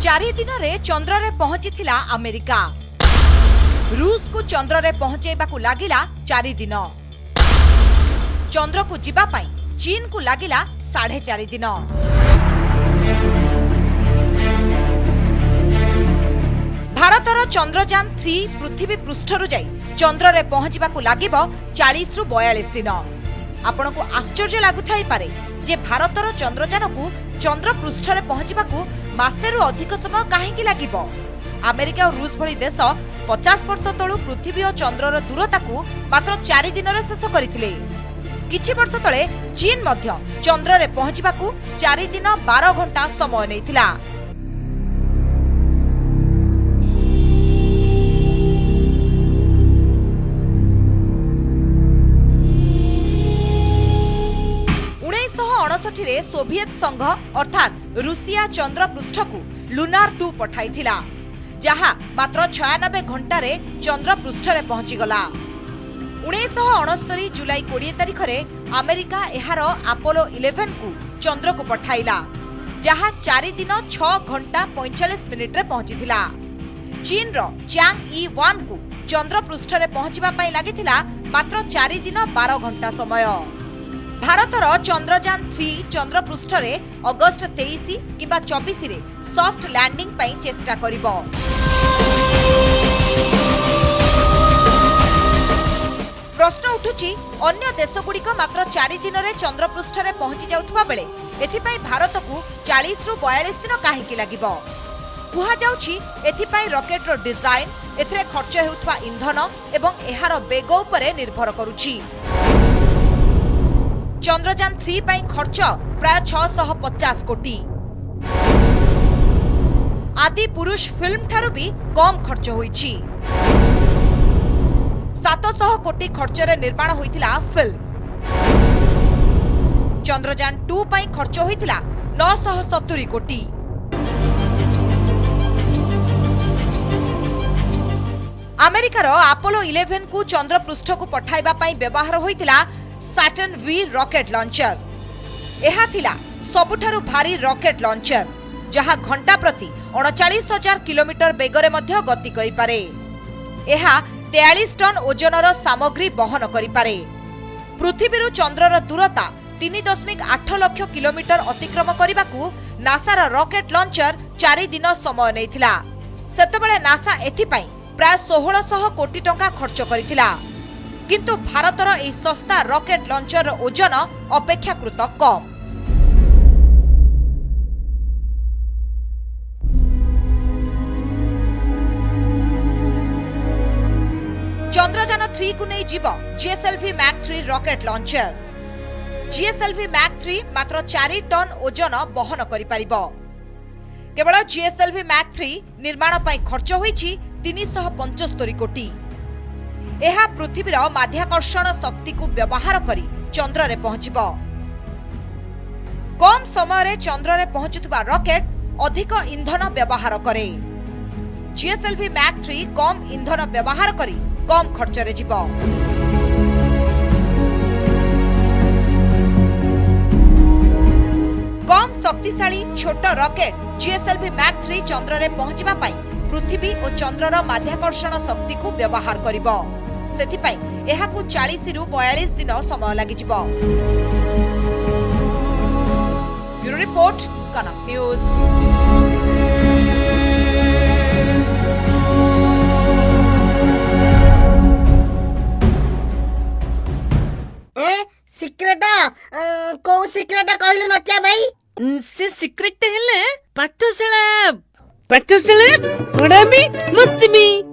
चारि दिन रे चंद्र रे पहुंची थिला अमेरिका। रूस को चंद्र रे पहुंचेबा को लागिला 4 दिन। चंद्र को जीवा पाई चीन को लागिला 4.5 दिन। भारतर चंद्रयान 3 पृथ्वी पृष्ठरु जाई चंद्र रे पहुंचीबा को लागिबो 40 रु 42 दिन। आपण को आश्चर्य लागुथाई पारे जे भारतर चंद्रयान को चंद्र पृष्ठ रे पहुंचीबा को मासेरु अधिक समय काहेकि लागिबो। अमेरिका और रूस भली देश 50 वर्ष तळु पृथ्वी और चंद्रर दूरता को मात्र 4 दिन रे शेष करथिले। किछि वर्ष तळे चीन मध्य चंद्र रे पहुंचीबा को 4 दिन 12 घंटा समय नैथिला। रे सोवियत संघ अर्थात रूसिया चंद्र पृष्ठ को लुनार 2 पठाई थिला, जहा मात्र 96 घंटा रे चंद्र पृष्ठ रे पहुंची गला। 1969 जुलाई 20 तारिख रे अमेरिका एहार अपोलो 11 को चंद्र को पठाइला, जहा 4 दिन 6 घंटा 45 मिनिट रे पहुंची थिला। चीन रो चांग ई 1 को चंद्र पृष्ठ रे पहुंचीबा पई लागिथिला मात्र 4 दिन 12 घंटा समय। भारतर चंद्रयान 3 चंद्र पृष्ठ रे अगस्त 23 किबा 24 रे सॉफ्ट लैंडिंग पई चेष्टा करिवो। प्रश्न उठुची अन्य देशगुड़िक मात्र 4 दिन रे चंद्र पृष्ठ रे पहुंची जाउथबा बेले एथिपाई भारत को 40 रु 42 दिन काहेकि लागिबो। कुहा जाउची एथिपाई रॉकेट रो डिजाइन, एथिरे खर्च हेउथबा इंधन एवं एहार बेग उपरे निर्भर करूची। चंद्रयान 3 पई खर्च प्राय 650 कोटी। आदि पुरुष फिल्म ठारू भी कम खर्च होईची। 700 कोटी खर्च रे निर्माण होइतिला फिल्म। चंद्रयान 2 पई खर्च होइतिला 970 कोटी। अमेरिकार अपोलो 11 को चंद्र पृष्ठ को पठाइबा पई व्यवहार होइतिला सैटर्न V रॉकेट लॉन्चर। एहा थिला सबुठारु भारी रॉकेट लॉन्चर, जहा घंटा प्रति 39,000 किलोमीटर बेगरे मध्य गति करि पारे। एहा 43 टन ओजनर सामग्री बहन करि पारे। पृथ्वीरु चंद्रर दूरता 3.8 lakh kilometre अतिक्रम करिबाकू Naseer rocket launcher 4 दिन समय नैथिला। सेतेबेले नासा एथिपाई प्राय 1600 कोटी टंका खर्च करिथिला, किंतु भारतर एही सस्ता रॉकेट लॉन्चर ओजन अपेक्षाकृत कम। चंद्रयान 3 को नहीं जीव GSLV Mac 3 rocket launcher. GSLV Mac 3 मात्र 4 टन ओजन बहन करि पारिबो। केवल GSLV Mac 3 निर्माण पई खर्च होईची 375 कोटी। एहा पृथ्वीर माध्याकर्षण शक्ति को व्यवहार करी चंद्र रे पहुंचबो। कम समय रे चंद्र रे पहुंचुवा रॉकेट अधिक इंधन व्यवहार करे। GSLV Mac 3 कम इंधन व्यवहार करी कम खर्च रे जीवो। कम शक्तिशाली छोट रॉकेट GSLV Mac 3 चंद्र रे पहुंचबा पई पृथ्वी और चंद्रर माध्याकर्षण शक्ति को व्यवहार करिबो। सेथिपाई एहाकू 40 रु 42 दिन समय लागि जिवो। ब्यूरो रिपोर्ट कनक न्यूज। सिक्रेट को सिक्रेट कहले नटिया भाई से सिक्रेट हेले पाठशाला पढ़ाबी मस्ती में।